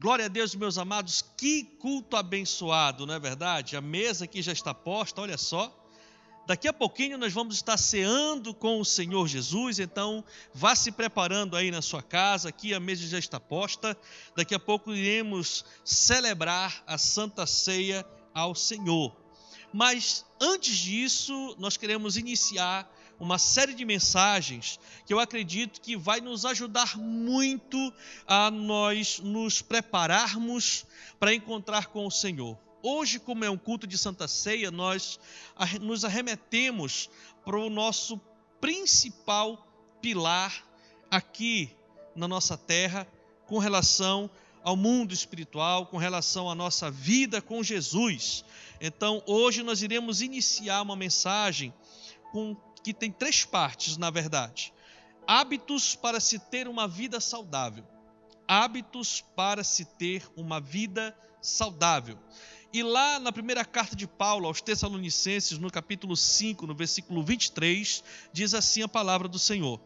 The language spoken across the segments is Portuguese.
Glória a Deus, meus amados, que culto abençoado, não é verdade? A mesa aqui já está posta, olha só. Daqui a pouquinho nós vamos estar ceando com o Senhor Jesus, então vá se preparando aí na sua casa, aqui a mesa já está posta. Daqui a pouco iremos celebrar a Santa Ceia ao Senhor. Mas antes disso, nós queremos iniciar uma série de mensagens que eu acredito que vai nos ajudar muito a nós nos prepararmos para encontrar com o Senhor. Hoje, como é um culto de Santa Ceia, nós nos arremetemos para o nosso principal pilar aqui na nossa terra, com relação ao mundo espiritual, com relação à nossa vida com Jesus. Então, hoje nós iremos iniciar uma mensagem que tem 3 partes, na verdade. Hábitos para se ter uma vida saudável. Hábitos para se ter uma vida saudável. E lá na primeira carta de Paulo aos Tessalonicenses, no capítulo 5, no versículo 23, diz assim a palavra do Senhor: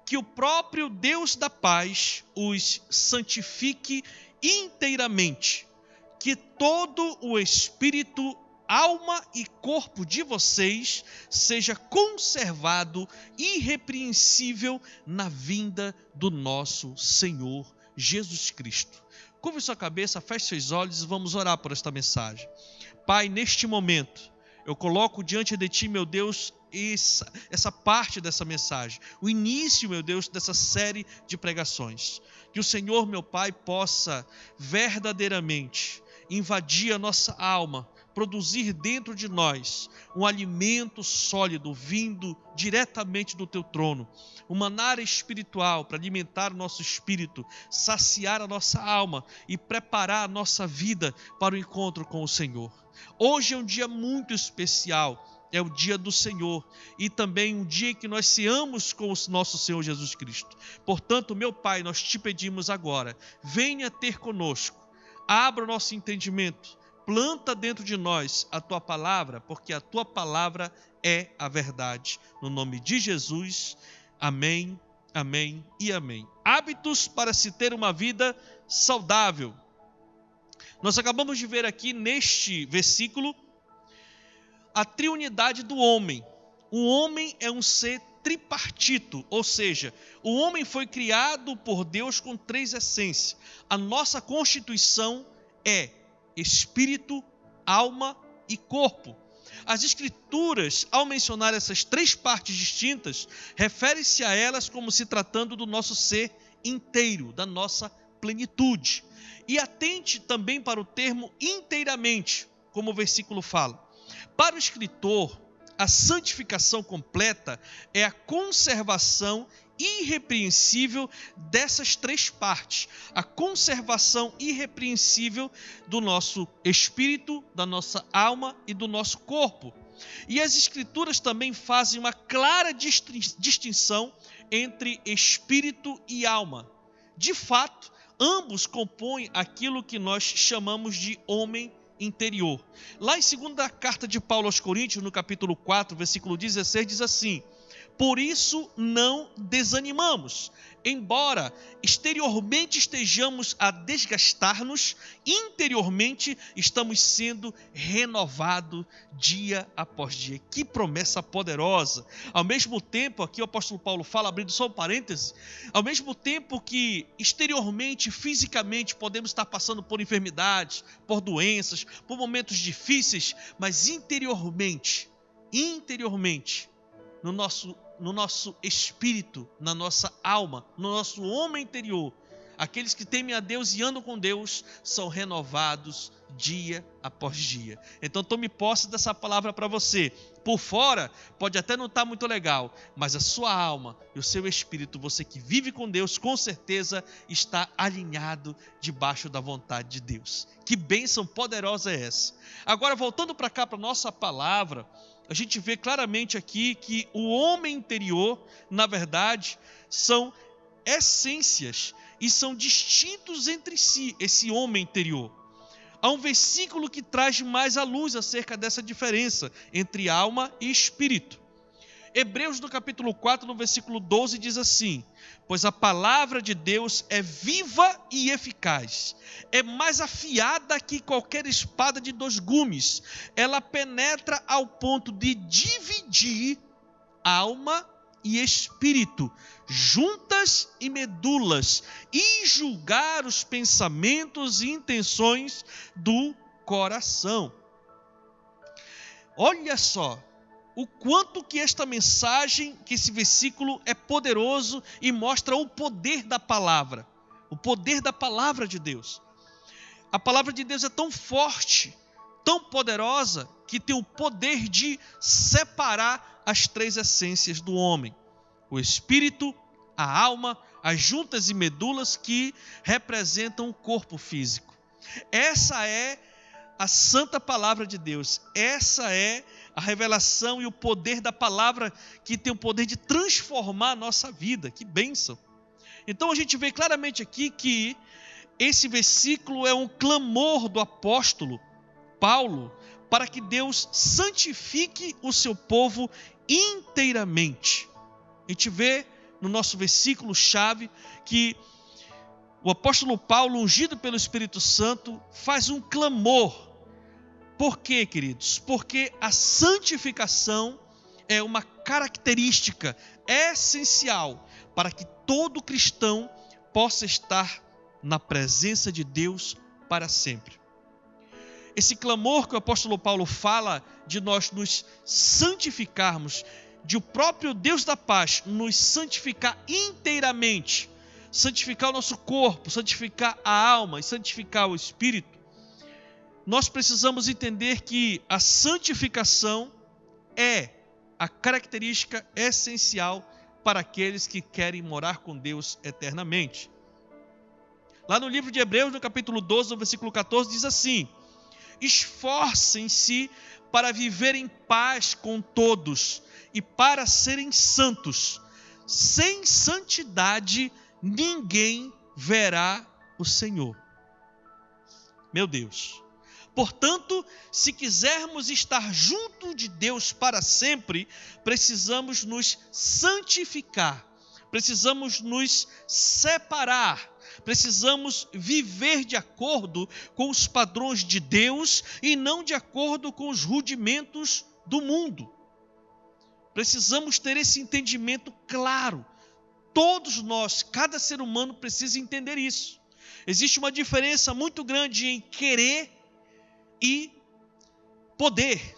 que o próprio Deus da paz os santifique inteiramente, que todo o espírito, alma e corpo de vocês seja conservado irrepreensível na vinda do nosso Senhor Jesus Cristo. Curve sua cabeça, feche seus olhos e vamos orar por esta mensagem. Pai, neste momento, eu coloco diante de Ti, meu Deus, essa parte dessa mensagem, o início, meu Deus, dessa série de pregações. Que o Senhor, meu Pai, possa verdadeiramente invadir a nossa alma, produzir dentro de nós um alimento sólido vindo diretamente do Teu trono, uma maná espiritual para alimentar o nosso espírito, saciar a nossa alma e preparar a nossa vida para o encontro com o Senhor. Hoje é um dia muito especial, é o dia do Senhor e também um dia que nós ceamos com o nosso Senhor Jesus Cristo. Portanto, meu Pai, nós te pedimos agora, venha ter conosco, abra o nosso entendimento, planta dentro de nós a Tua palavra, porque a Tua palavra é a verdade. No nome de Jesus, amém, amém e amém. Hábitos para se ter uma vida saudável. Nós acabamos de ver aqui neste versículo a triunidade do homem. O homem é um ser tripartito, ou seja, o homem foi criado por Deus com 3 essências. A nossa constituição é espírito, alma e corpo. As Escrituras, ao mencionar essas 3 partes distintas, refere-se a elas como se tratando do nosso ser inteiro, da nossa plenitude. E atente também para o termo inteiramente, como o versículo fala. Para o escritor, a santificação completa é a conservação irrepreensível dessas 3 partes. A conservação irrepreensível do nosso espírito, da nossa alma e do nosso corpo. E as Escrituras também fazem uma clara distinção entre espírito e alma. De fato, ambos compõem aquilo que nós chamamos de homem interior. Lá em 2ª carta de Paulo aos Coríntios, no capítulo 4, versículo 16, diz assim: por isso não desanimamos, embora exteriormente estejamos a desgastar-nos, interiormente estamos sendo renovados dia após dia. Que promessa poderosa! Ao mesmo tempo, aqui o apóstolo Paulo fala, abrindo só um parêntese, ao mesmo tempo que exteriormente, fisicamente, podemos estar passando por enfermidades, por doenças, por momentos difíceis, mas interiormente, no nosso espírito, na nossa alma, no nosso homem interior, aqueles que temem a Deus e andam com Deus são renovados dia após dia. Então tome posse dessa palavra para você. Por fora pode até não estar muito legal, mas a sua alma e o seu espírito, você que vive com Deus, com certeza está alinhado debaixo da vontade de Deus. Que bênção poderosa é essa! Agora, voltando para cá, para a nossa palavra, a gente vê claramente aqui que o homem interior, na verdade, são essências e são distintos entre si, esse homem interior. Há um versículo que traz mais à luz acerca dessa diferença entre alma e espírito. Hebreus, no capítulo 4, no versículo 12, diz assim: pois a palavra de Deus é viva e eficaz, é mais afiada que qualquer espada de 2 gumes, ela penetra ao ponto de dividir alma e espírito, juntas e medulas, e julgar os pensamentos e intenções do coração. Olha só o quanto que esta mensagem, que esse versículo é poderoso e mostra o poder da palavra de Deus. A palavra de Deus é tão forte, tão poderosa, que tem o poder de separar as 3 essências do homem: o espírito, a alma, as juntas e medulas que representam o corpo físico. Essa é a santa palavra de Deus, essa é a revelação e o poder da palavra, que tem o poder de transformar a nossa vida. Que bênção! Então a gente vê claramente aqui que esse versículo é um clamor do apóstolo Paulo para que Deus santifique o seu povo inteiramente. A gente vê no nosso versículo-chave que o apóstolo Paulo, ungido pelo Espírito Santo, faz um clamor. Por quê, queridos? Porque a santificação é uma característica essencial para que todo cristão possa estar na presença de Deus para sempre. Esse clamor que o apóstolo Paulo fala de nós nos santificarmos, de o próprio Deus da paz nos santificar inteiramente, santificar o nosso corpo, santificar a alma e santificar o espírito, nós precisamos entender que a santificação é a característica essencial para aqueles que querem morar com Deus eternamente. Lá no livro de Hebreus, no capítulo 12, no versículo 14, diz assim: esforcem-se para viver em paz com todos e para serem santos. Sem santidade ninguém verá o Senhor. Meu Deus! Portanto, se quisermos estar junto de Deus para sempre, precisamos nos santificar, precisamos nos separar, precisamos viver de acordo com os padrões de Deus e não de acordo com os rudimentos do mundo. Precisamos ter esse entendimento claro. Todos nós, cada ser humano precisa entender isso. Existe uma diferença muito grande em querer e poder.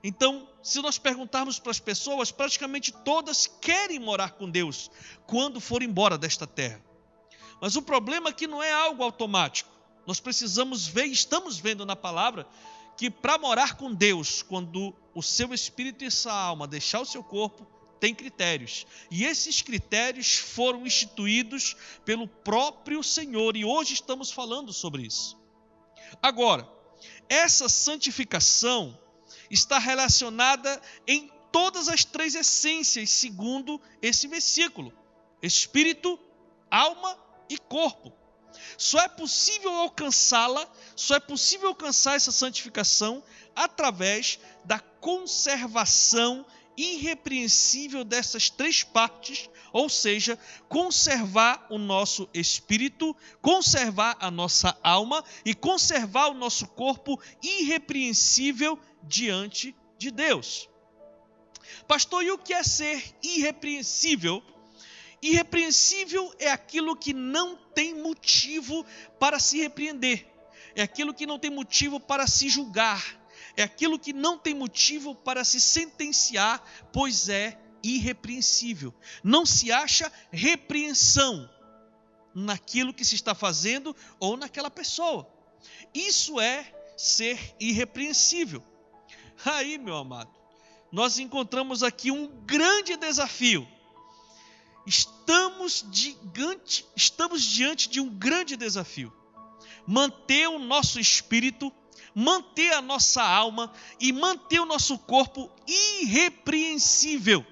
Então, se nós perguntarmos para as pessoas, praticamente todas querem morar com Deus quando for embora desta terra. Mas o problema é que não é algo automático. Nós precisamos ver, estamos vendo na palavra, que para morar com Deus, quando o seu espírito e sua alma deixar o seu corpo, tem critérios. E esses critérios foram instituídos pelo próprio Senhor, e hoje estamos falando sobre isso. Agora, essa santificação está relacionada em todas as 3 essências, segundo esse versículo: espírito, alma e corpo. Só é possível alcançá-la, só é possível alcançar essa santificação através da conservação irrepreensível dessas 3 partes, ou seja, conservar o nosso espírito, conservar a nossa alma e conservar o nosso corpo irrepreensível diante de Deus. Pastor, e o que é ser irrepreensível? Irrepreensível é aquilo que não tem motivo para se repreender, é aquilo que não tem motivo para se julgar, é aquilo que não tem motivo para se sentenciar, pois é irrepreensível. Não se acha repreensão naquilo que se está fazendo ou naquela pessoa. Isso é ser irrepreensível. Aí, meu amado, nós encontramos aqui um grande desafio. Estamos diante de um grande desafio. Manter o nosso espírito, manter a nossa alma e manter o nosso corpo irrepreensível,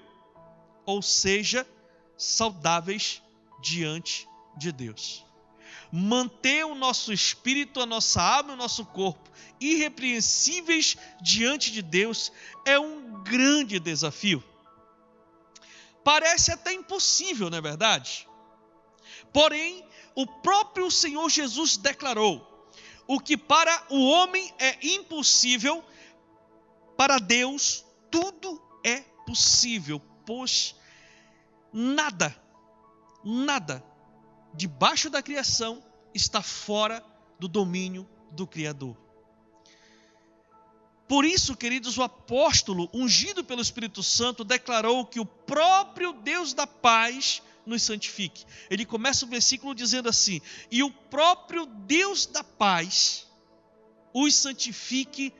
ou seja, saudáveis diante de Deus. Manter o nosso espírito, a nossa alma e o nosso corpo irrepreensíveis diante de Deus é um grande desafio. Parece até impossível, não é verdade? Porém, o próprio Senhor Jesus declarou: o que para o homem é impossível, para Deus tudo é possível, pois nada debaixo da criação está fora do domínio do Criador. Por isso, queridos, o apóstolo, ungido pelo Espírito Santo, declarou que o próprio Deus da paz nos santifique. Ele começa o versículo dizendo assim: e o próprio Deus da paz os santifique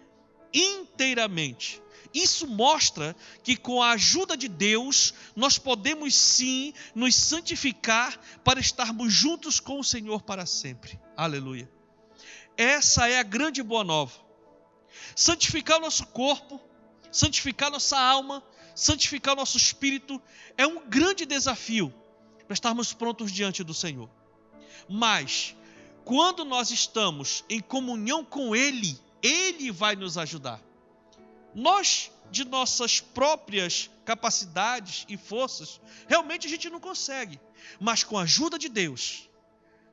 inteiramente. Isso mostra que com a ajuda de Deus, nós podemos sim nos santificar para estarmos juntos com o Senhor para sempre. Aleluia. Essa é a grande boa nova. Santificar o nosso corpo, santificar nossa alma, santificar o nosso espírito é um grande desafio para estarmos prontos diante do Senhor. Mas, quando nós estamos em comunhão com Ele, Ele vai nos ajudar. Nós, de nossas próprias capacidades e forças, realmente a gente não consegue. Mas com a ajuda de Deus,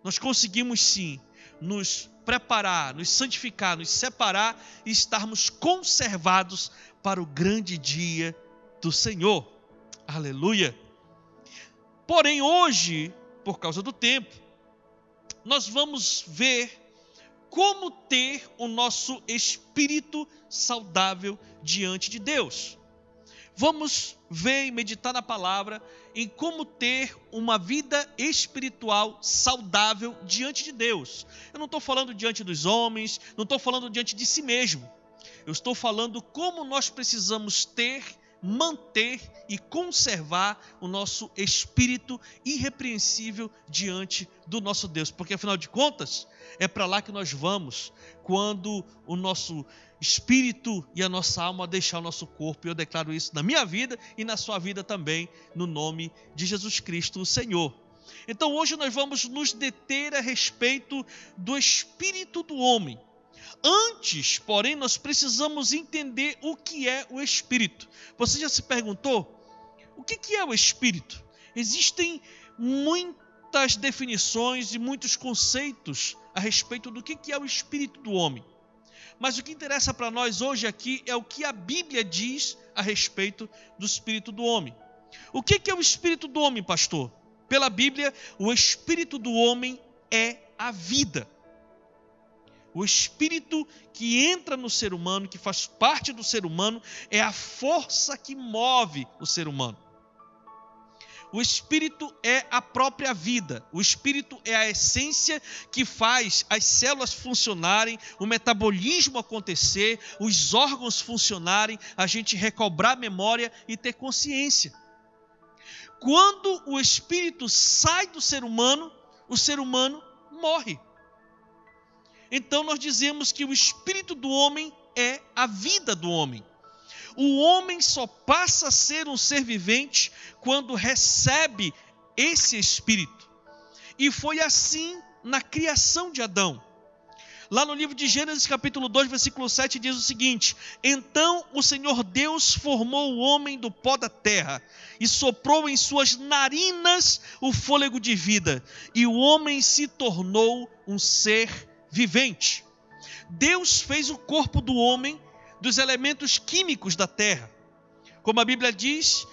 nós conseguimos sim nos preparar, nos santificar, nos separar e estarmos conservados para o grande dia do Senhor. Aleluia! Porém, hoje, por causa do tempo, nós vamos ver como ter o nosso espírito saudável diante de Deus. Vamos ver e meditar na palavra em como ter uma vida espiritual saudável diante de Deus. Eu não estou falando diante dos homens, não estou falando diante de si mesmo. Eu estou falando como nós precisamos ter, manter e conservar o nosso espírito irrepreensível diante do nosso Deus. Porque afinal de contas, é para lá que nós vamos quando o nosso espírito e a nossa alma deixar o nosso corpo. E eu declaro isso na minha vida e na sua vida também, no nome de Jesus Cristo, o Senhor. Então hoje nós vamos nos deter a respeito do espírito do homem. Antes, porém, nós precisamos entender o que é o espírito. Você já se perguntou? O que é o espírito? Existem muitas definições e muitos conceitos a respeito do que é o espírito do homem. Mas o que interessa para nós hoje aqui é o que a Bíblia diz a respeito do espírito do homem. O que é o espírito do homem, pastor? Pela Bíblia, o espírito do homem é a vida. O espírito que entra no ser humano, que faz parte do ser humano, é a força que move o ser humano. O espírito é a própria vida. O espírito é a essência que faz as células funcionarem, o metabolismo acontecer, os órgãos funcionarem, a gente recobrar a memória e ter consciência. Quando o espírito sai do ser humano, o ser humano morre. Então nós dizemos que o espírito do homem é a vida do homem. O homem só passa a ser um ser vivente quando recebe esse espírito. E foi assim na criação de Adão. Lá no livro de Gênesis capítulo 2, versículo 7, diz o seguinte: então o Senhor Deus formou o homem do pó da terra e soprou em suas narinas o fôlego de vida, e o homem se tornou um ser vivente. Deus fez o corpo do homem dos elementos químicos da terra. Como a Bíblia diz,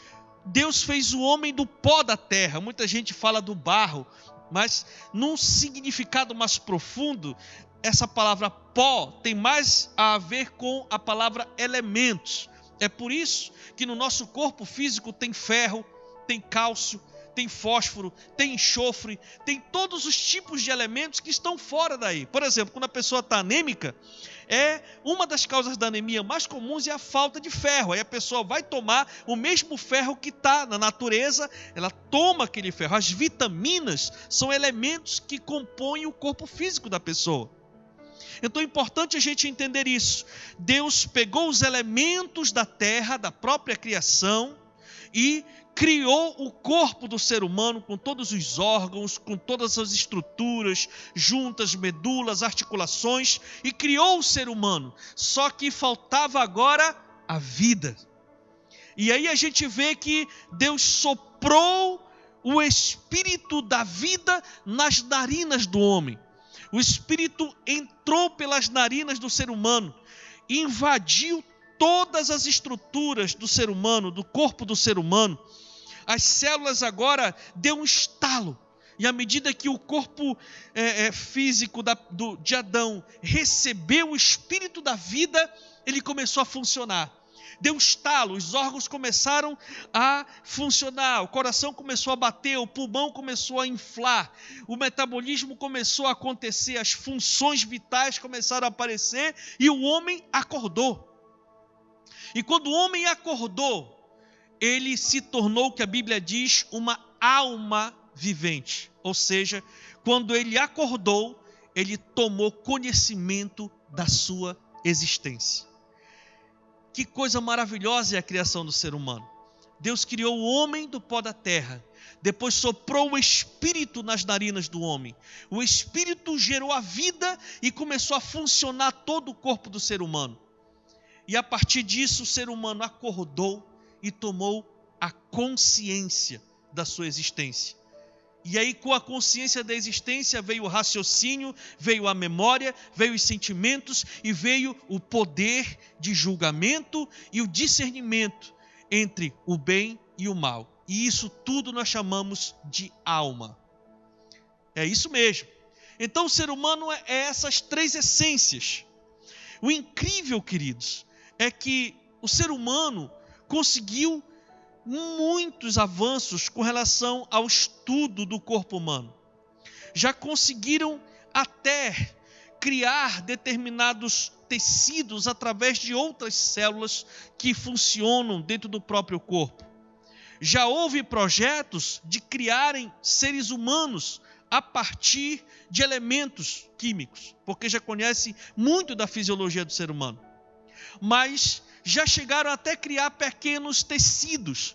Deus fez o homem do pó da terra. Muita gente fala do barro, mas num significado mais profundo, essa palavra pó tem mais a ver com a palavra elementos. É por isso que no nosso corpo físico tem ferro, tem cálcio, tem fósforo, tem enxofre, tem todos os tipos de elementos que estão fora daí. Por exemplo, quando a pessoa está anêmica, uma das causas da anemia mais comuns é a falta de ferro. Aí a pessoa vai tomar o mesmo ferro que está na natureza, ela toma aquele ferro. As vitaminas são elementos que compõem o corpo físico da pessoa. Então é importante a gente entender isso. Deus pegou os elementos da terra, da própria criação, e criou o corpo do ser humano com todos os órgãos, com todas as estruturas, juntas, medulas, articulações, e criou o ser humano. Só que faltava agora a vida. E aí a gente vê que Deus soprou o espírito da vida nas narinas do homem. O espírito entrou pelas narinas do ser humano, invadiu todas as estruturas do ser humano, do corpo do ser humano. As células agora deu um estalo. E à medida que o corpo físico de Adão recebeu o espírito da vida, ele começou a funcionar. Deu um estalo, os órgãos começaram a funcionar, o coração começou a bater, o pulmão começou a inflar, o metabolismo começou a acontecer, as funções vitais começaram a aparecer e o homem acordou. E quando o homem acordou, ele se tornou, o que a Bíblia diz, uma alma vivente. Ou seja, quando ele acordou, ele tomou conhecimento da sua existência. Que coisa maravilhosa é a criação do ser humano. Deus criou o homem do pó da terra, depois soprou o espírito nas narinas do homem. O espírito gerou a vida e começou a funcionar todo o corpo do ser humano. E a partir disso o ser humano acordou e tomou a consciência da sua existência. E aí, com a consciência da existência, veio o raciocínio, veio a memória, veio os sentimentos e veio o poder de julgamento e o discernimento entre o bem e o mal. E isso tudo nós chamamos de alma. É isso mesmo. Então, o ser humano é essas três essências. O incrível, queridos, é que o ser humano conseguiu muitos avanços com relação ao estudo do corpo humano. Já conseguiram até criar determinados tecidos através de outras células que funcionam dentro do próprio corpo. Já houve projetos de criarem seres humanos a partir de elementos químicos, porque já conhece muito da fisiologia do ser humano. Mas já chegaram até a criar pequenos tecidos.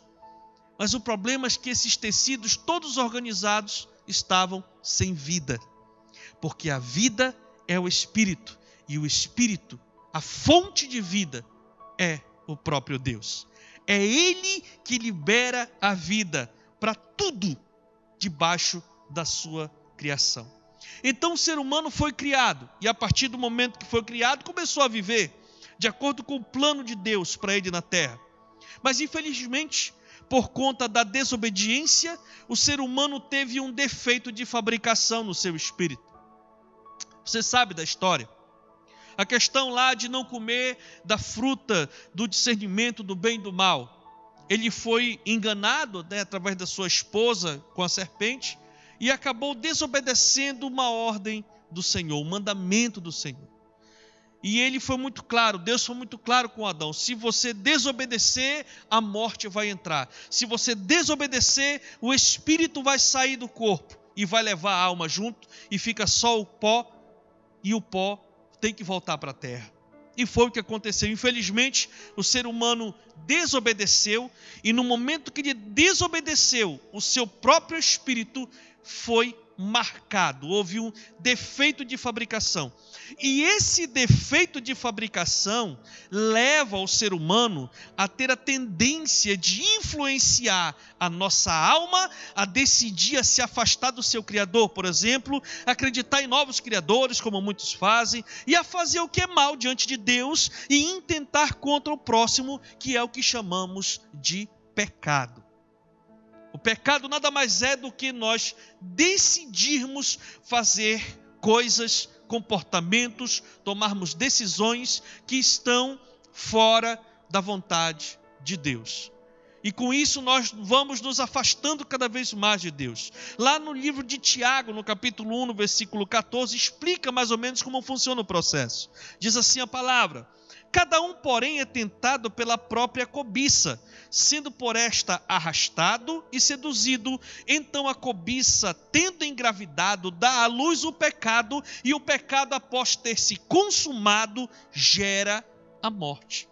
Mas o problema é que esses tecidos, todos organizados, estavam sem vida. Porque a vida é o Espírito. E o Espírito, a fonte de vida, é o próprio Deus. É Ele que libera a vida para tudo debaixo da sua criação. Então o ser humano foi criado. E a partir do momento que foi criado, começou a viver de acordo com o plano de Deus para ele na terra. Mas infelizmente, por conta da desobediência, o ser humano teve um defeito de fabricação no seu espírito. Você sabe da história. A questão lá de não comer da fruta do discernimento do bem e do mal. Ele foi enganado, através da sua esposa com a serpente e acabou desobedecendo uma ordem do Senhor, um mandamento do Senhor. E ele foi muito claro, Deus foi muito claro com Adão: se você desobedecer, a morte vai entrar. Se você desobedecer, o espírito vai sair do corpo e vai levar a alma junto, e fica só o pó, e o pó tem que voltar para a terra. E foi o que aconteceu. Infelizmente, o ser humano desobedeceu, e no momento que ele desobedeceu, o seu próprio espírito foi marcado, houve um defeito de fabricação. E esse defeito de fabricação leva o ser humano a ter a tendência de influenciar a nossa alma, a decidir a se afastar do seu Criador, por exemplo, acreditar em novos criadores, como muitos fazem, e a fazer o que é mal diante de Deus e intentar contra o próximo, que é o que chamamos de pecado. O pecado nada mais é do que nós decidirmos fazer coisas, comportamentos, tomarmos decisões que estão fora da vontade de Deus. E com isso nós vamos nos afastando cada vez mais de Deus. Lá no livro de Tiago, no capítulo 1, no versículo 14, explica mais ou menos como funciona o processo. Diz assim a palavra: cada um, porém, é tentado pela própria cobiça, sendo por esta arrastado e seduzido. Então a cobiça, tendo engravidado, dá à luz o pecado, e o pecado, após ter se consumado, gera a morte.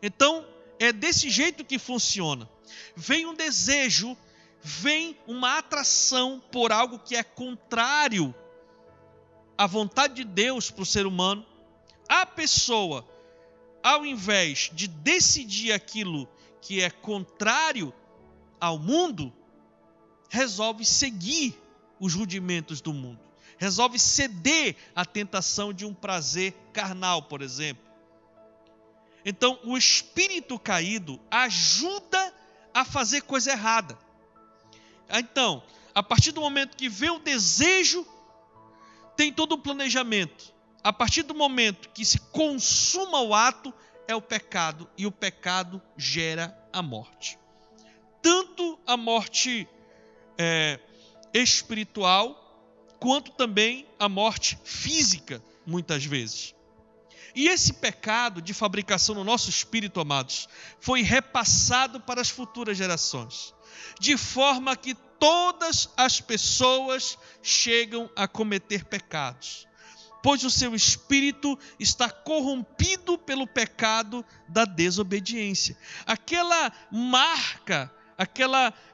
Então, é desse jeito que funciona. Vem um desejo, vem uma atração por algo que é contrário à vontade de Deus para o ser humano. A pessoa ao invés de decidir aquilo que é contrário ao mundo, resolve seguir os rudimentos do mundo. Resolve ceder à tentação de um prazer carnal, por exemplo. Então, o espírito caído ajuda a fazer coisa errada. Então, a partir do momento que vê o desejo, tem todo o planejamento. A partir do momento que se consuma o ato, é o pecado, e o pecado gera a morte. Tanto a morte espiritual, quanto também a morte física, muitas vezes. E esse pecado de fabricação no nosso espírito, amados, foi repassado para as futuras gerações, de forma que todas as pessoas chegam a cometer pecados, pois o seu espírito está corrompido pelo pecado da desobediência. Aquela marca,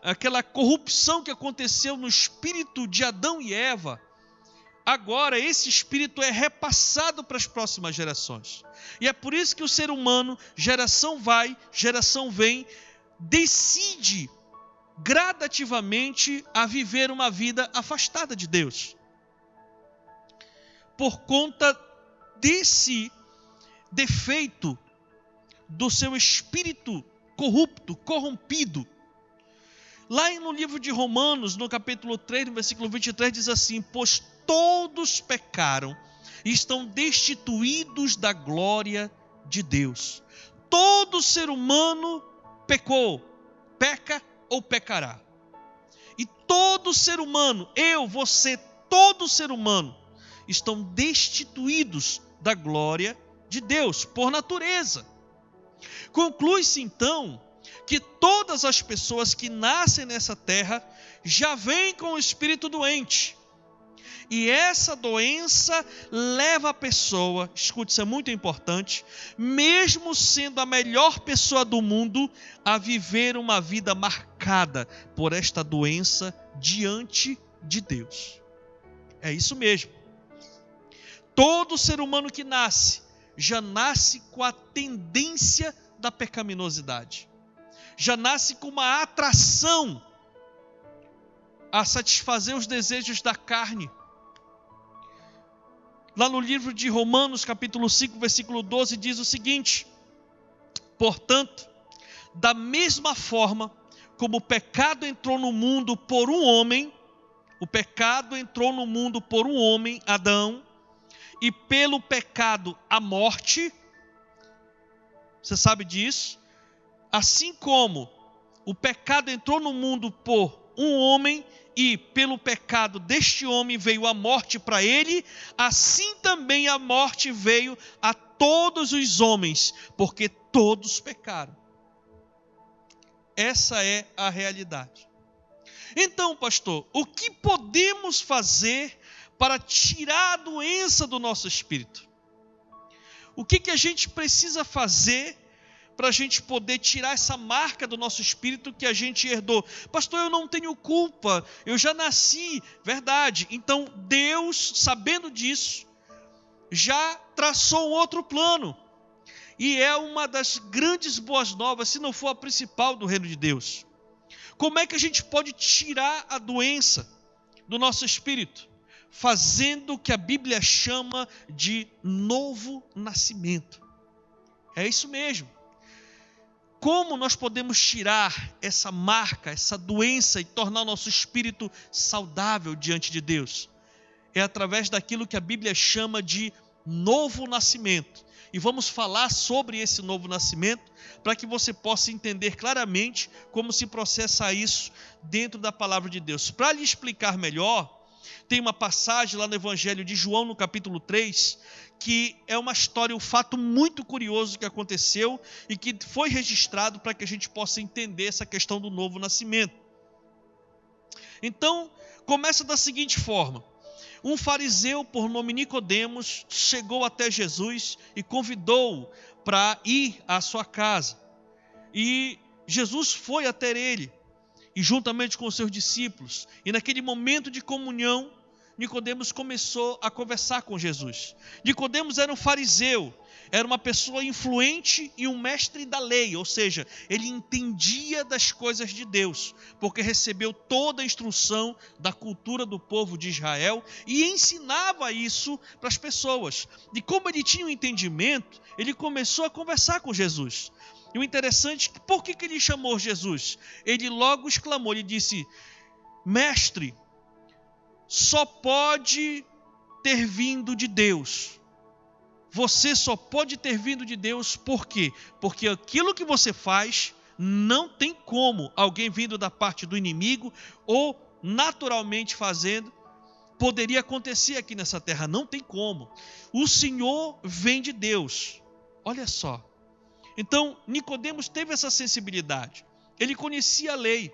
aquela corrupção que aconteceu no espírito de Adão e Eva, agora esse espírito é repassado para as próximas gerações. E é por isso que o ser humano, geração vai, geração vem, decide gradativamente a viver uma vida afastada de Deus, por conta desse defeito do seu espírito corrupto, corrompido. Lá no livro de Romanos, no capítulo 3, no versículo 23, diz assim: pois todos pecaram e estão destituídos da glória de Deus. Todo ser humano pecou, peca ou pecará. E todo ser humano, eu, você, todo ser humano, estão destituídos da glória de Deus, por natureza. Conclui-se então que todas as pessoas que nascem nessa terra já vêm com o espírito doente. E essa doença leva a pessoa, escute, isso é muito importante, mesmo sendo a melhor pessoa do mundo, a viver uma vida marcada por esta doença diante de Deus. É isso mesmo. Todo ser humano que nasce, já nasce com a tendência da pecaminosidade. Já nasce com uma atração a satisfazer os desejos da carne. Lá no livro de Romanos, capítulo 5, versículo 12, diz o seguinte: portanto, da mesma forma como o pecado entrou no mundo por um homem, o pecado entrou no mundo por um homem, Adão, e pelo pecado a morte, você sabe disso? Assim como o pecado entrou no mundo por um homem, e pelo pecado deste homem veio a morte para ele, assim também a morte veio a todos os homens, porque todos pecaram. Essa é a realidade. Então, pastor, o que podemos fazer para tirar a doença do nosso espírito? O que a gente precisa fazer para a gente poder tirar essa marca do nosso espírito que a gente herdou? Pastor, eu não tenho culpa, eu já nasci, verdade. Então Deus, sabendo disso, já traçou um outro plano. E é uma das grandes boas novas, se não for a principal do reino de Deus. Como é que a gente pode tirar a doença do nosso espírito? Fazendo o que a Bíblia chama de novo nascimento. É isso mesmo. Como nós podemos tirar essa marca, essa doença e tornar o nosso espírito saudável diante de Deus? É através daquilo que a Bíblia chama de novo nascimento. E vamos falar sobre esse novo nascimento para que você possa entender claramente como se processa isso dentro da palavra de Deus. Para lhe explicar melhor, tem uma passagem lá no Evangelho de João, no capítulo 3, que é uma história, um fato muito curioso que aconteceu e que foi registrado para que a gente possa entender essa questão do novo nascimento. Então, começa da seguinte forma: um fariseu por nome Nicodemos chegou até Jesus e convidou-o para ir à sua casa. E Jesus foi até ele, e juntamente com os seus discípulos, e naquele momento de comunhão, Nicodemos começou a conversar com Jesus. Nicodemos era um fariseu, era uma pessoa influente e um mestre da lei, ou seja, ele entendia das coisas de Deus, porque recebeu toda a instrução da cultura do povo de Israel e ensinava isso para as pessoas. E como ele tinha um entendimento, ele começou a conversar com Jesus. E o interessante é que por que ele chamou Jesus? Ele logo exclamou, ele disse: mestre, só pode ter vindo de Deus. Você só pode ter vindo de Deus, por quê? Porque aquilo que você faz, não tem como alguém vindo da parte do inimigo, ou naturalmente fazendo, poderia acontecer aqui nessa terra, não tem como. O Senhor vem de Deus, olha só. Então, Nicodemos teve essa sensibilidade, ele conhecia a lei,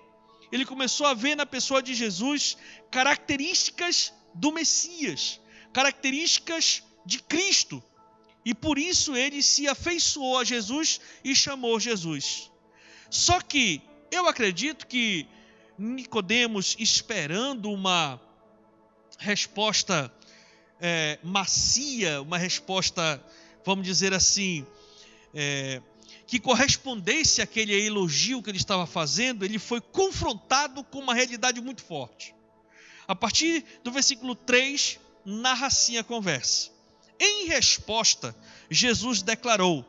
ele começou a ver na pessoa de Jesus características do Messias, características de Cristo. E por isso ele se afeiçoou a Jesus e chamou Jesus. Só que eu acredito que Nicodemos, esperando uma resposta macia, uma resposta, vamos dizer assim, que correspondesse àquele elogio que ele estava fazendo, ele foi confrontado com uma realidade muito forte. A partir do versículo 3, narra assim a conversa. Em resposta, Jesus declarou: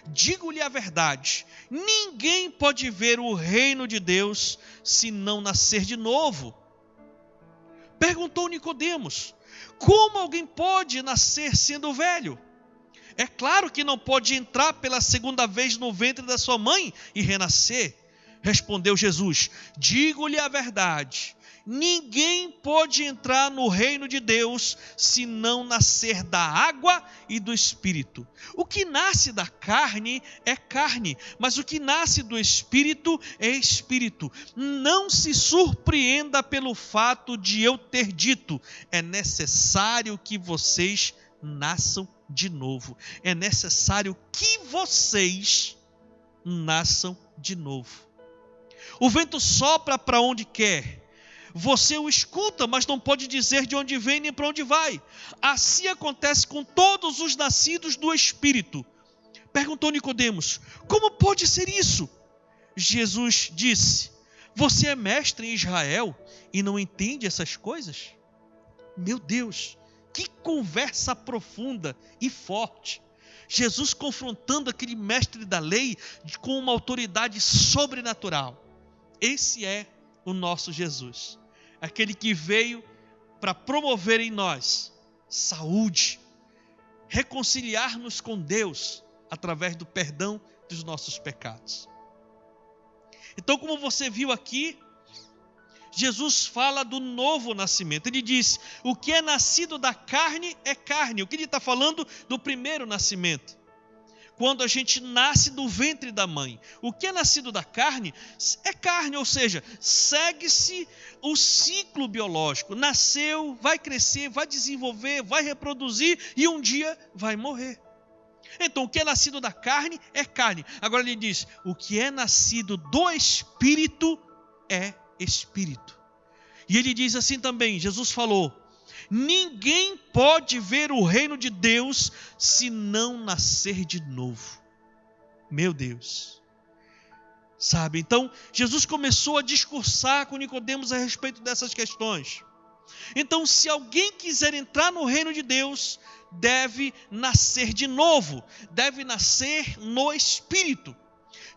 digo-lhe a verdade, ninguém pode ver o reino de Deus se não nascer de novo. Perguntou Nicodemos: como alguém pode nascer sendo velho? É claro que não pode entrar pela segunda vez no ventre da sua mãe e renascer. Respondeu Jesus: digo-lhe a verdade, ninguém pode entrar no reino de Deus se não nascer da água e do Espírito. O que nasce da carne é carne, mas o que nasce do Espírito é Espírito. Não se surpreenda pelo fato de eu ter dito: é necessário que vocês nasçam de novo. É necessário que vocês nasçam de novo. O vento sopra para onde quer. Você o escuta, mas não pode dizer de onde vem nem para onde vai. Assim acontece com todos os nascidos do Espírito. Perguntou Nicodemos: como pode ser isso? Jesus disse: você é mestre em Israel e não entende essas coisas? Meu Deus, que conversa profunda e forte. Jesus confrontando aquele mestre da lei com uma autoridade sobrenatural. Esse é o nosso Jesus. Aquele que veio para promover em nós saúde, reconciliar-nos com Deus através do perdão dos nossos pecados. Então, como você viu aqui, Jesus fala do novo nascimento. Ele diz: o que é nascido da carne é carne. O que ele está falando? Do primeiro nascimento. Quando a gente nasce do ventre da mãe. O que é nascido da carne é carne, ou seja, segue-se o ciclo biológico. Nasceu, vai crescer, vai desenvolver, vai reproduzir e um dia vai morrer. Então, o que é nascido da carne é carne. Agora ele diz: o que é nascido do Espírito é Espírito. E ele diz assim também, Jesus falou: ninguém pode ver o reino de Deus se não nascer de novo. Meu Deus. Sabe, então Jesus começou a discursar com Nicodemos a respeito dessas questões. Então, se alguém quiser entrar no reino de Deus, deve nascer de novo, deve nascer no Espírito.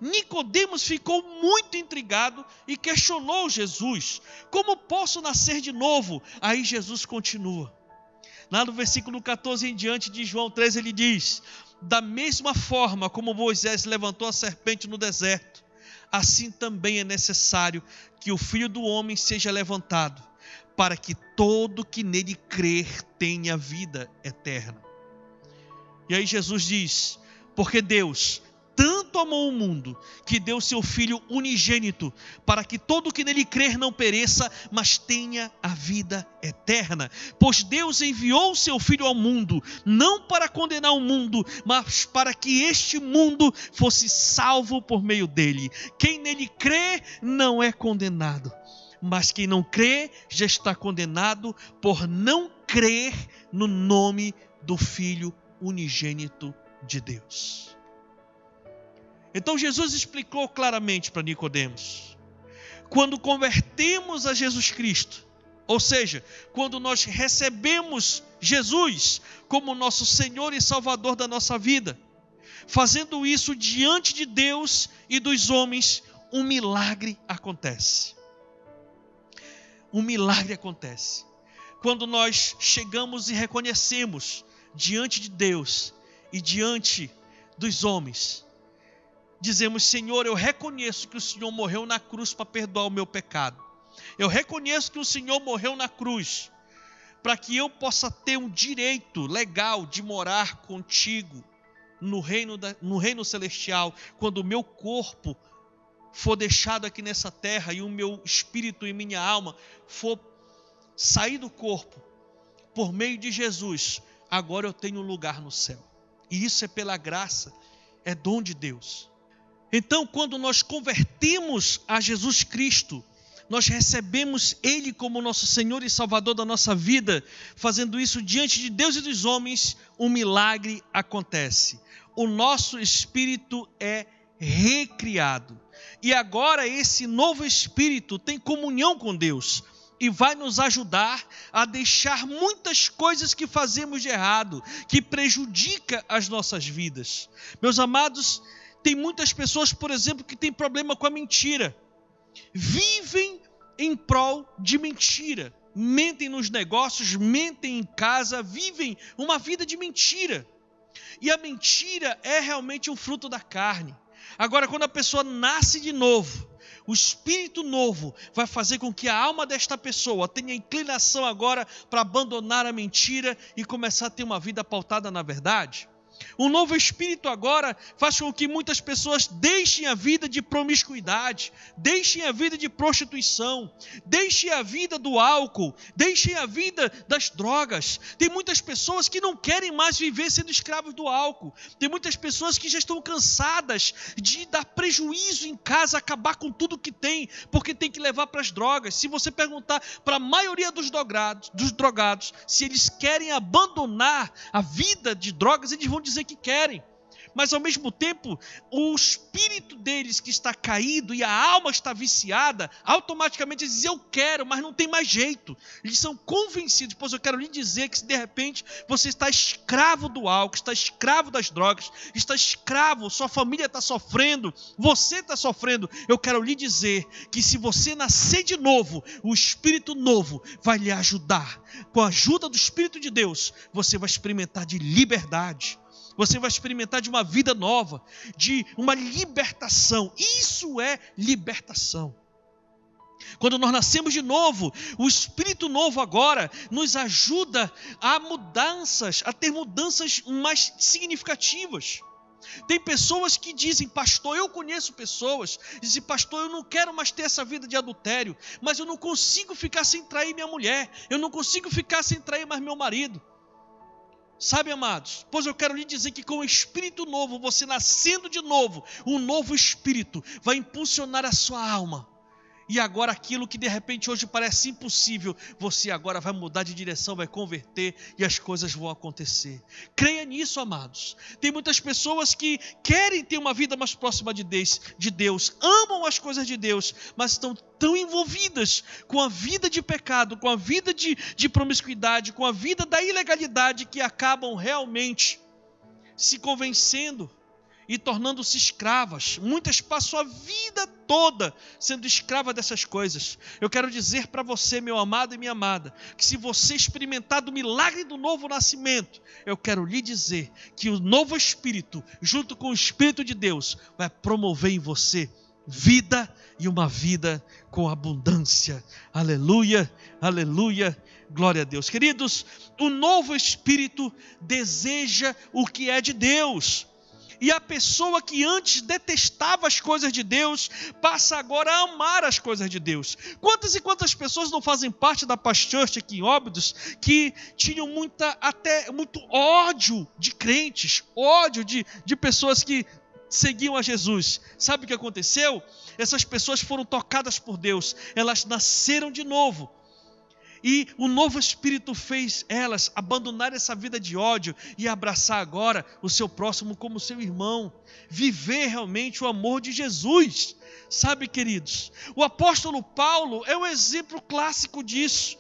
Nicodemos ficou muito intrigado e questionou Jesus: como posso nascer de novo? Aí Jesus continua. Lá no versículo 14 em diante de João 13, ele diz: da mesma forma como Moisés levantou a serpente no deserto, assim também é necessário que o Filho do Homem seja levantado, para que todo que nele crer tenha vida eterna. E aí Jesus diz: porque Deus tanto amou o mundo, que deu seu Filho unigênito, para que todo que nele crer não pereça, mas tenha a vida eterna. Pois Deus enviou o seu Filho ao mundo, não para condenar o mundo, mas para que este mundo fosse salvo por meio dele. Quem nele crê não é condenado, Mas quem não crê já está condenado por não crer no nome do Filho unigênito de Deus. Então Jesus explicou claramente para Nicodemos: quando convertemos a Jesus Cristo, ou seja, quando nós recebemos Jesus como nosso Senhor e Salvador da nossa vida, fazendo isso diante de Deus e dos homens, um milagre acontece. Um milagre acontece. Quando nós chegamos e reconhecemos diante de Deus e diante dos homens, dizemos: Senhor, eu reconheço que o Senhor morreu na cruz para perdoar o meu pecado. Eu reconheço que o Senhor morreu na cruz para que eu possa ter um direito legal de morar contigo no reino celestial, quando o meu corpo for deixado aqui nessa terra e o meu espírito e minha alma for sair do corpo por meio de Jesus. Agora eu tenho um lugar no céu, e isso é pela graça, é dom de Deus. Então, quando nós convertemos a Jesus Cristo, nós recebemos Ele como nosso Senhor e Salvador da nossa vida. Fazendo isso diante de Deus e dos homens, um milagre acontece. O nosso espírito é recriado, e agora esse novo espírito tem comunhão com Deus e vai nos ajudar a deixar muitas coisas que fazemos de errado, que prejudica as nossas vidas. Meus amados, tem muitas pessoas, por exemplo, que têm problema com a mentira. Vivem em prol de mentira. Mentem nos negócios, mentem em casa, vivem uma vida de mentira. E a mentira é realmente um fruto da carne. Agora, quando a pessoa nasce de novo, o Espírito novo vai fazer com que a alma desta pessoa tenha inclinação agora para abandonar a mentira e começar a ter uma vida pautada na verdade. O novo Espírito agora faz com que muitas pessoas deixem a vida de promiscuidade, deixem a vida de prostituição, deixem a vida do álcool, deixem a vida das drogas. Tem muitas pessoas que não querem mais viver sendo escravos do álcool. Tem muitas pessoas que já estão cansadas de dar prejuízo em casa, acabar com tudo que tem, porque tem que levar para as drogas. Se você perguntar para a maioria dos drogados se eles querem abandonar a vida de drogas, eles vão dizer que querem, mas ao mesmo tempo o espírito deles que está caído e a alma está viciada, automaticamente eles dizem: eu quero, mas não tem mais jeito. Eles são convencidos. Pois eu quero lhe dizer que se de repente você está escravo do álcool, está escravo das drogas, está escravo, sua família está sofrendo, você está sofrendo, eu quero lhe dizer que se você nascer de novo, o Espírito novo vai lhe ajudar. Com a ajuda do Espírito de Deus, você vai experimentar de liberdade. Você vai experimentar de uma vida nova, de uma libertação. Isso é libertação. Quando nós nascemos de novo, o Espírito novo agora nos ajuda a mudanças, a ter mudanças mais significativas. Tem pessoas que dizem: pastor, eu conheço pessoas, dizem: pastor, eu não quero mais ter essa vida de adultério, mas eu não consigo ficar sem trair minha mulher, eu não consigo ficar sem trair mais meu marido. Sabe, amados, pois eu quero lhe dizer que com o Espírito novo, você nascendo de novo, um novo Espírito vai impulsionar a sua alma. E agora aquilo que de repente hoje parece impossível, você agora vai mudar de direção, vai converter e as coisas vão acontecer. Creia nisso, amados. Tem muitas pessoas que querem ter uma vida mais próxima de Deus, amam as coisas de Deus, mas estão tão envolvidas com a vida de pecado, com a vida de promiscuidade, com a vida da ilegalidade, que acabam realmente se convencendo e tornando-se escravas. Muitas passam a vida toda sendo escrava dessas coisas. Eu quero dizer para você, meu amado e minha amada, que se você experimentar do milagre do novo nascimento, eu quero lhe dizer que o novo Espírito, junto com o Espírito de Deus, vai promover em você vida, e uma vida com abundância. Aleluia, aleluia, glória a Deus. Queridos, o novo Espírito deseja o que é de Deus. E a pessoa que antes detestava as coisas de Deus, passa agora a amar as coisas de Deus. Quantas e quantas pessoas não fazem parte da Paz Church aqui em Óbidos, que tinham muito ódio de crentes, ódio de pessoas que seguiam a Jesus. Sabe o que aconteceu? Essas pessoas foram tocadas por Deus, elas nasceram de novo. E o novo Espírito fez elas abandonar essa vida de ódio e abraçar agora o seu próximo como seu irmão. Viver realmente o amor de Jesus. Sabe, queridos, o apóstolo Paulo é um exemplo clássico disso.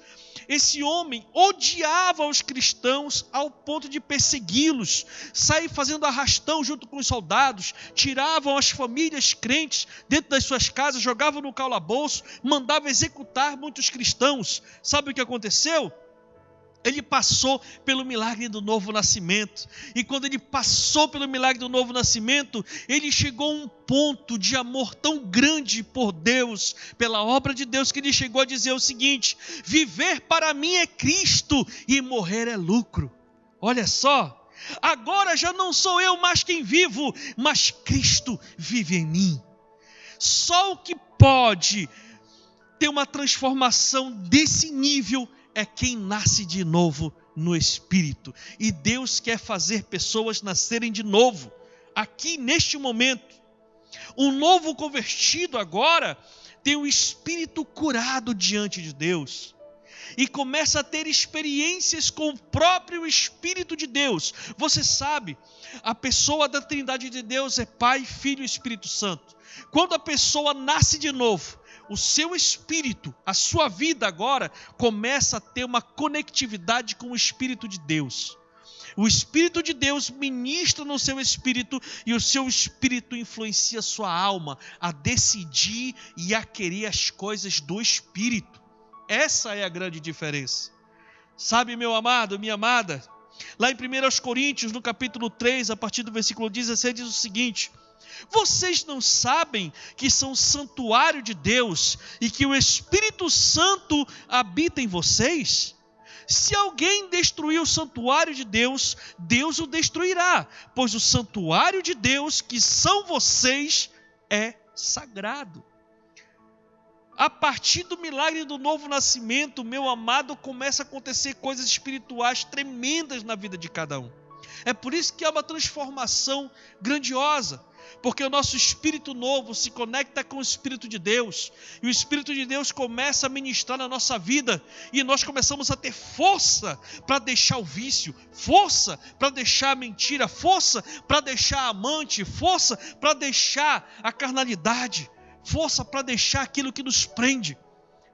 Esse homem odiava os cristãos ao ponto de persegui-los, sair fazendo arrastão junto com os soldados, tiravam as famílias crentes dentro das suas casas, jogavam no calabouço, mandava executar muitos cristãos. Sabe o que aconteceu? Ele passou pelo milagre do novo nascimento. E quando ele passou pelo milagre do novo nascimento, ele chegou a um ponto de amor tão grande por Deus, pela obra de Deus, que ele chegou a dizer o seguinte: viver para mim é Cristo e morrer é lucro. Olha só, agora já não sou eu mais quem vivo, mas Cristo vive em mim. Só o que pode ter uma transformação desse nível é quem nasce de novo no Espírito. E Deus quer fazer pessoas nascerem de novo, aqui neste momento. Um novo convertido agora tem o espírito curado diante de Deus. E começa a ter experiências com o próprio Espírito de Deus. Você sabe, a pessoa da Trindade de Deus é Pai, Filho e Espírito Santo. Quando a pessoa nasce de novo, o seu espírito, a sua vida agora, começa a ter uma conectividade com o Espírito de Deus. O Espírito de Deus ministra no seu espírito e o seu espírito influencia a sua alma a decidir e a querer as coisas do Espírito. Essa é a grande diferença. Sabe, meu amado, minha amada, lá em 1 Coríntios, no capítulo 3, a partir do versículo 16, diz o seguinte: vocês não sabem que são santuário de Deus e que o Espírito Santo habita em vocês? Se alguém destruir o santuário de Deus, Deus o destruirá, pois o santuário de Deus, que são vocês, é sagrado. A partir do milagre do novo nascimento, meu amado, começa a acontecer coisas espirituais tremendas na vida de cada um. É por isso que há uma transformação grandiosa, porque o nosso espírito novo se conecta com o Espírito de Deus, e o Espírito de Deus começa a ministrar na nossa vida, e nós começamos a ter força para deixar o vício, força para deixar a mentira, força para deixar a amante, força para deixar a carnalidade, força para deixar aquilo que nos prende,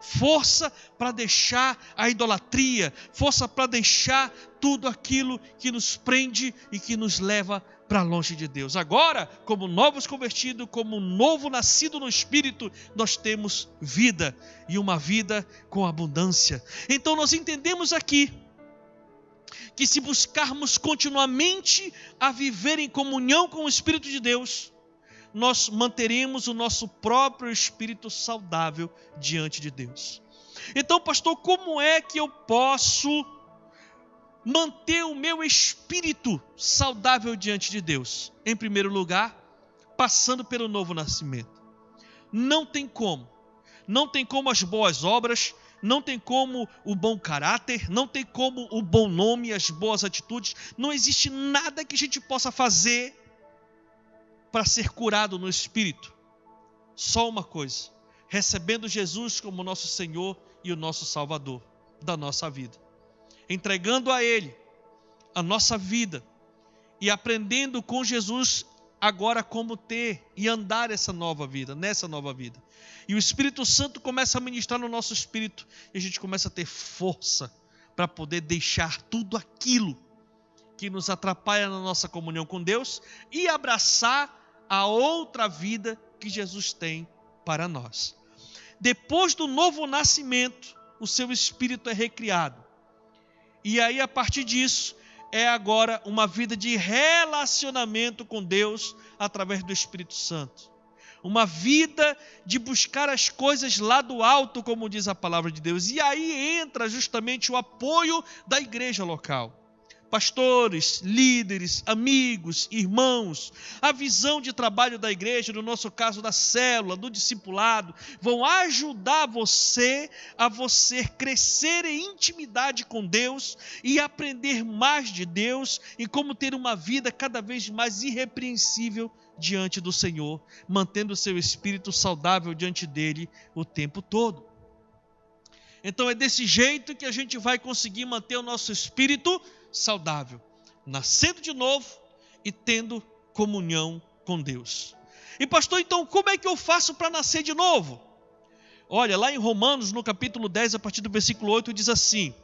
força para deixar a idolatria, força para deixar tudo aquilo que nos prende e que nos leva para longe de Deus. Agora, como novos convertidos, como novo nascido no Espírito, nós temos vida, e uma vida com abundância. Então nós entendemos aqui que se buscarmos continuamente a viver em comunhão com o Espírito de Deus, nós manteremos o nosso próprio espírito saudável diante de Deus. Então, pastor, como é que eu posso manter o meu espírito saudável diante de Deus? Em primeiro lugar, passando pelo novo nascimento. Não tem como. Não tem como as boas obras, não tem como o bom caráter, não tem como o bom nome, as boas atitudes. Não existe nada que a gente possa fazer para ser curado no Espírito. Só uma coisa: recebendo Jesus como nosso Senhor e o nosso Salvador da nossa vida, entregando a Ele a nossa vida e aprendendo com Jesus agora como ter e andar essa nova vida, nessa nova vida. E o Espírito Santo começa a ministrar no nosso espírito e a gente começa a ter força para poder deixar tudo aquilo que nos atrapalha na nossa comunhão com Deus e abraçar a outra vida que Jesus tem para nós. Depois do novo nascimento, o seu espírito é recriado. E aí, a partir disso, é agora uma vida de relacionamento com Deus através do Espírito Santo. Uma vida de buscar as coisas lá do alto, como diz a palavra de Deus. E aí entra justamente o apoio da igreja local. pastores, líderes, amigos, irmãos, a visão de trabalho da igreja, no nosso caso da célula, do discipulado, vão ajudar você a você crescer em intimidade com Deus e aprender mais de Deus e como ter uma vida cada vez mais irrepreensível diante do Senhor, mantendo o seu espírito saudável diante dele o tempo todo. Então é desse jeito que a gente vai conseguir manter o nosso espírito saudável, nascendo de novo e tendo comunhão com Deus. E pastor, então como é que eu faço para nascer de novo? Olha, lá em Romanos, no capítulo 10, a partir do versículo 8, diz assim: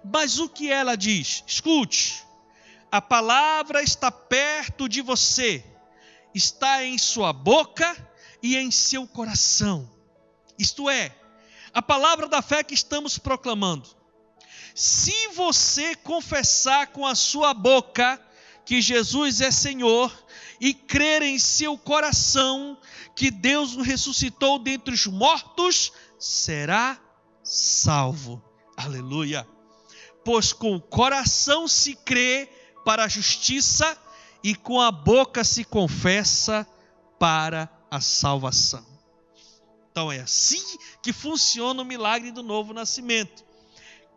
mas o que ela diz? Escute, a palavra está perto de você, está em sua boca e em seu coração. Isto é, a palavra da fé que estamos proclamando. Se você confessar com a sua boca que Jesus é Senhor e crer em seu coração que Deus o ressuscitou dentre os mortos, será salvo. Aleluia! Pois com o coração se crê para a justiça e com a boca se confessa para a salvação. Então é assim que funciona o milagre do novo nascimento.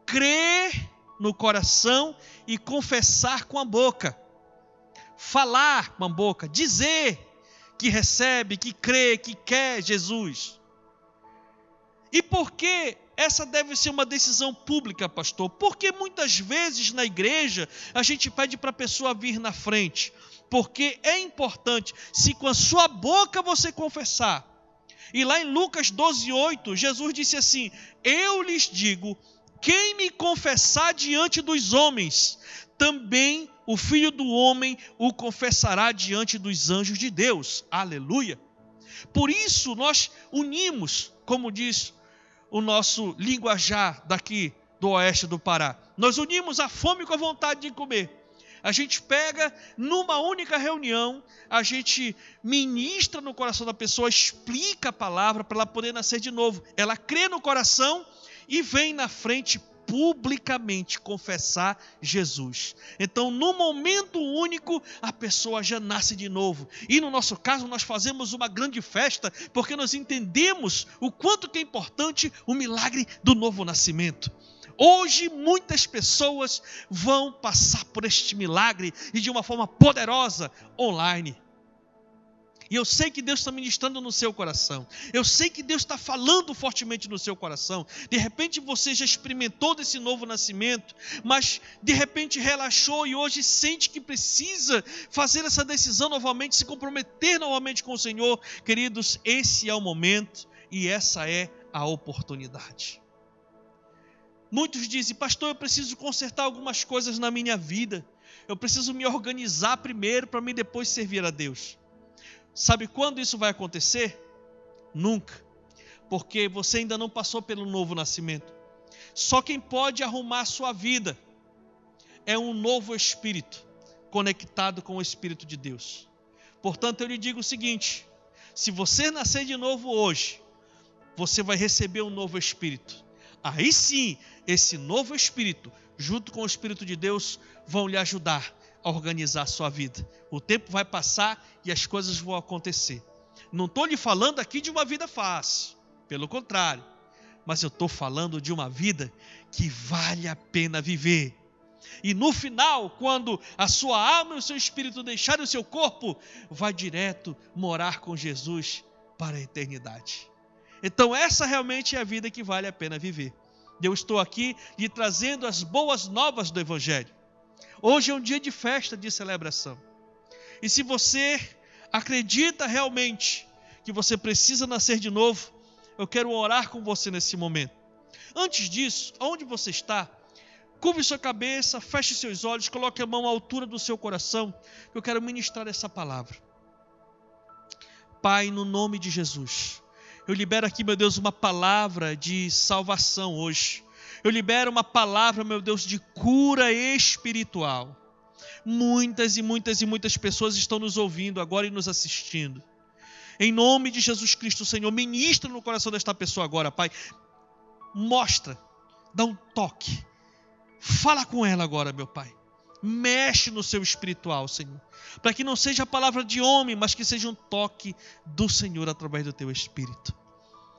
Crer no coração e confessar com a boca. Falar com a boca, dizer que recebe, que crê, que quer Jesus. E por que essa deve ser uma decisão pública, pastor? Porque muitas vezes na igreja a gente pede para a pessoa vir na frente. Porque é importante, se com a sua boca você confessar. E lá em Lucas 12:8, Jesus disse assim: eu lhes digo, quem me confessar diante dos homens, também o Filho do Homem o confessará diante dos anjos de Deus. Aleluia! Por isso nós unimos, como diz o nosso linguajar daqui do oeste do Pará, nós unimos a fome com a vontade de comer. A gente pega numa única reunião, a gente ministra no coração da pessoa, explica a palavra para ela poder nascer de novo. Ela crê no coração e vem na frente publicamente confessar Jesus. Então, no momento único, a pessoa já nasce de novo. E no nosso caso, nós fazemos uma grande festa, porque nós entendemos o quanto que é importante o milagre do novo nascimento. Hoje muitas pessoas vão passar por este milagre e de uma forma poderosa online. E eu sei que Deus está ministrando no seu coração. Eu sei que Deus está falando fortemente no seu coração. De repente você já experimentou desse novo nascimento, mas de repente relaxou e hoje sente que precisa fazer essa decisão novamente, se comprometer novamente com o Senhor. Queridos, esse é o momento e essa é a oportunidade. Muitos dizem: pastor, eu preciso consertar algumas coisas na minha vida. Eu preciso me organizar primeiro para mim depois servir a Deus. Sabe quando isso vai acontecer? Nunca. Porque você ainda não passou pelo novo nascimento. Só quem pode arrumar a sua vida é um novo espírito conectado com o Espírito de Deus. Portanto, eu lhe digo o seguinte: se você nascer de novo hoje, você vai receber um novo espírito. Aí sim, esse novo espírito, junto com o Espírito de Deus, vão lhe ajudar a organizar a sua vida. O tempo vai passar e as coisas vão acontecer. Não estou lhe falando aqui de uma vida fácil, pelo contrário, mas eu estou falando de uma vida que vale a pena viver. E no final, quando a sua alma e o seu espírito deixarem o seu corpo, vai direto morar com Jesus para a eternidade. Então essa realmente é a vida que vale a pena viver. Eu estou aqui lhe trazendo as boas novas do Evangelho. Hoje é um dia de festa, de celebração. E se você acredita realmente que você precisa nascer de novo, eu quero orar com você nesse momento. Antes disso, onde você está, curve sua cabeça, feche seus olhos, coloque a mão à altura do seu coração, que eu quero ministrar essa palavra. Pai, no nome de Jesus, eu libero aqui, meu Deus, uma palavra de salvação hoje. Eu libero uma palavra, meu Deus, de cura espiritual. Muitas e muitas e muitas pessoas estão nos ouvindo agora e nos assistindo. Em nome de Jesus Cristo, Senhor, ministra no coração desta pessoa agora, Pai. Mostra, dá um toque. Fala com ela agora, meu Pai. Mexe no seu espiritual, Senhor. Para que não seja a palavra de homem, mas que seja um toque do Senhor através do teu Espírito.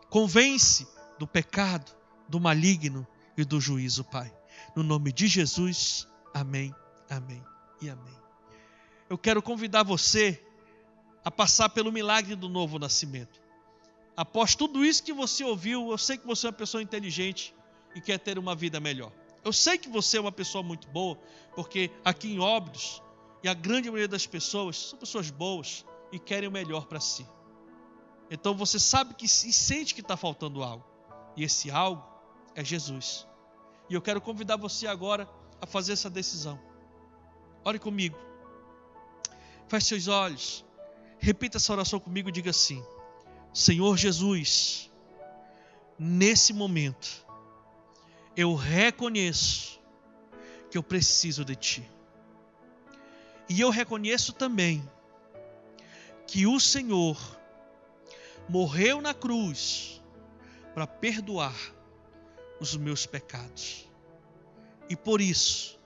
Convence do pecado, do maligno e do juízo, Pai. No nome de Jesus, amém, amém e amém. Eu quero convidar você a passar pelo milagre do novo nascimento. Após tudo isso que você ouviu, eu sei que você é uma pessoa inteligente e quer ter uma vida melhor. Eu sei que você é uma pessoa muito boa, porque aqui em Óbidos, e a grande maioria das pessoas são pessoas boas e querem o melhor para si. Então você sabe que e sente que está faltando algo. E esse algo é Jesus. E eu quero convidar você agora a fazer essa decisão. Ore comigo. Feche seus olhos. Repita essa oração comigo e diga assim: Senhor Jesus, nesse momento, eu reconheço que eu preciso de Ti. E eu reconheço também que o Senhor morreu na cruz para perdoar os meus pecados. E por isso,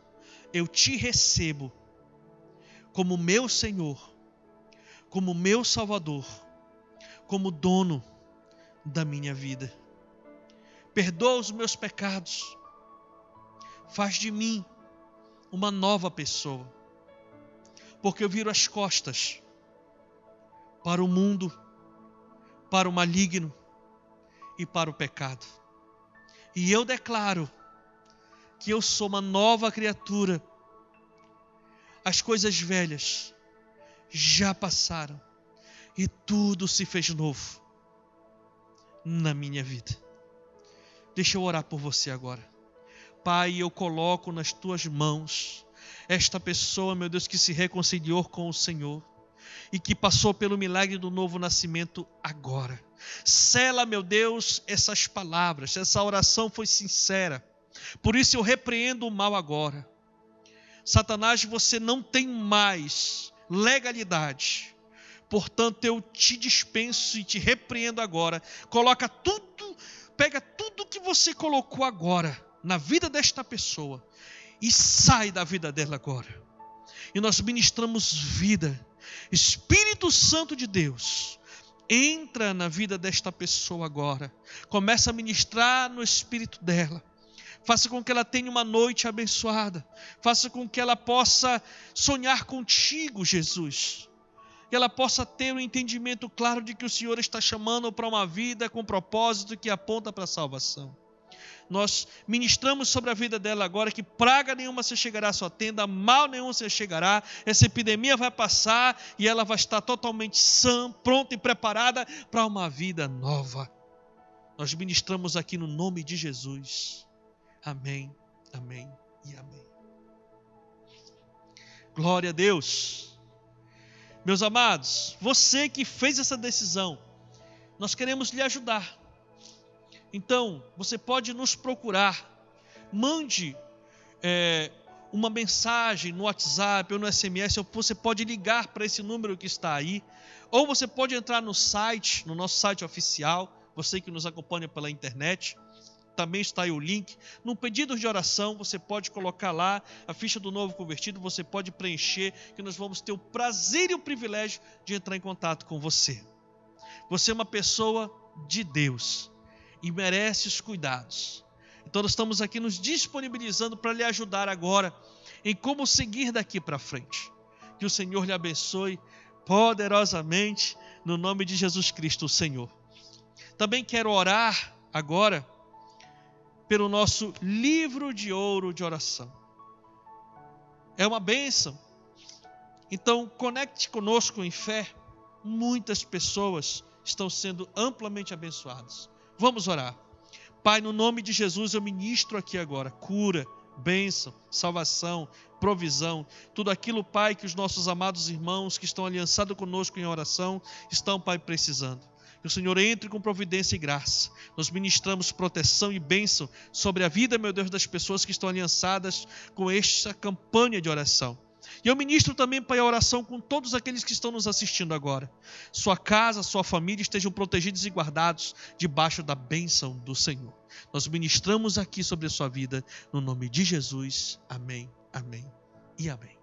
eu Te recebo como meu Senhor, como meu Salvador, como dono da minha vida. Perdoa os meus pecados. Faz de mim uma nova pessoa. Porque eu viro as costas para o mundo, para o maligno e para o pecado. E eu declaro que eu sou uma nova criatura. As coisas velhas já passaram e tudo se fez novo na minha vida. Deixa eu orar por você agora. Pai, eu coloco nas Tuas mãos esta pessoa, meu Deus, que se reconciliou com o Senhor e que passou pelo milagre do novo nascimento agora. Sela, meu Deus, essas palavras. Essa oração foi sincera. Por isso eu repreendo o mal agora. Satanás, você não tem mais legalidade. Portanto, eu te dispenso e te repreendo agora. Pega tudo que você colocou agora na vida desta pessoa e sai da vida dela agora. E nós ministramos vida. Espírito Santo de Deus, entra na vida desta pessoa agora. Começa a ministrar no espírito dela. Faça com que ela tenha uma noite abençoada. Faça com que ela possa sonhar contigo, Jesus. Que ela possa ter um entendimento claro de que o Senhor está chamando para uma vida com propósito que aponta para a salvação. Nós ministramos sobre a vida dela agora que praga nenhuma se chegará à sua tenda, mal nenhum se chegará, essa epidemia vai passar e ela vai estar totalmente sã, pronta e preparada para uma vida nova. Nós ministramos aqui no nome de Jesus. Amém, amém e amém. Glória a Deus. Meus amados, você que fez essa decisão, nós queremos lhe ajudar. Então, você pode nos procurar. Mande uma mensagem no WhatsApp ou no SMS, ou você pode ligar para esse número que está aí. Ou você pode entrar no site, no nosso site oficial, você que nos acompanha pela internet. Também está aí o link. No pedido de oração, você pode colocar lá a ficha do novo convertido, você pode preencher, que nós vamos ter o prazer e o privilégio de entrar em contato com você. Você é uma pessoa de Deus e merece os cuidados. Então nós estamos aqui nos disponibilizando para lhe ajudar agora em como seguir daqui para frente. Que o Senhor lhe abençoe poderosamente no nome de Jesus Cristo, o Senhor. Também quero orar agora pelo nosso livro de ouro de oração. É uma bênção. Então conecte conosco em fé. Muitas pessoas estão sendo amplamente abençoadas. Vamos orar. Pai, no nome de Jesus eu ministro aqui agora cura, bênção, salvação, provisão, tudo aquilo, Pai, que os nossos amados irmãos que estão aliançados conosco em oração estão, Pai, precisando. Que o Senhor entre com providência e graça. Nós ministramos proteção e bênção sobre a vida, meu Deus, das pessoas que estão aliançadas com esta campanha de oração. E eu ministro também, Pai, a oração com todos aqueles que estão nos assistindo agora. Sua casa, sua família estejam protegidos e guardados debaixo da bênção do Senhor. Nós ministramos aqui sobre a sua vida, no nome de Jesus. Amém, amém e amém.